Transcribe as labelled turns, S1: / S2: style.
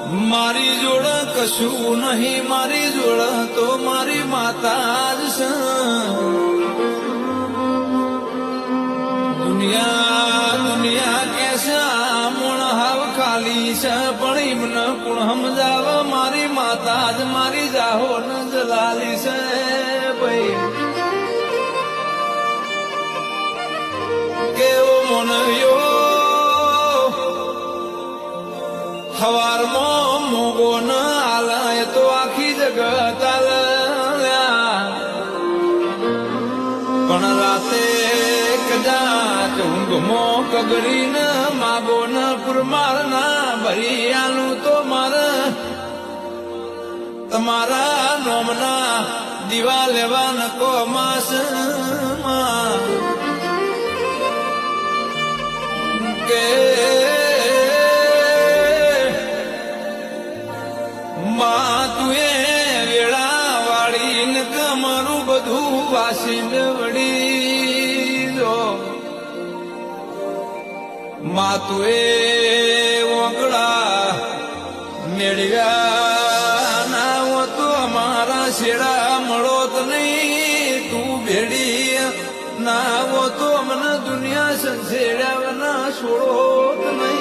S1: મારી જોડે કશું નહીં, મારી જોડે તો મારી માતા જ છે. દુનિયા કે છે આમણ હાવ ખાલી છે, પણ એમને કોણ સમજાવ મારી માતા જ મારી જાહો ન જલાલી છે. ભાઈ કેવો મોનવ્યો હવારમાં મોગો ન આલાય તો આખી જગત આલ્યા, પણ રાતે કદાચ ઊંઘમો કગડીને માગો ન પુરમાર ના ભરી આલું તો મારે તમારા નોમના દીવા લેવા નકો માસમાં કે તું એ વેળા વાળીને કમરું બધું વાસીને વળી જો તું એ ઓગળા મેળવ્યા ના હો તો અમારા શેડા મળોત નહીં, તું ભેડી ના હો તો અમને દુનિયા સંસેડ્યા ના છોડોત નહીં.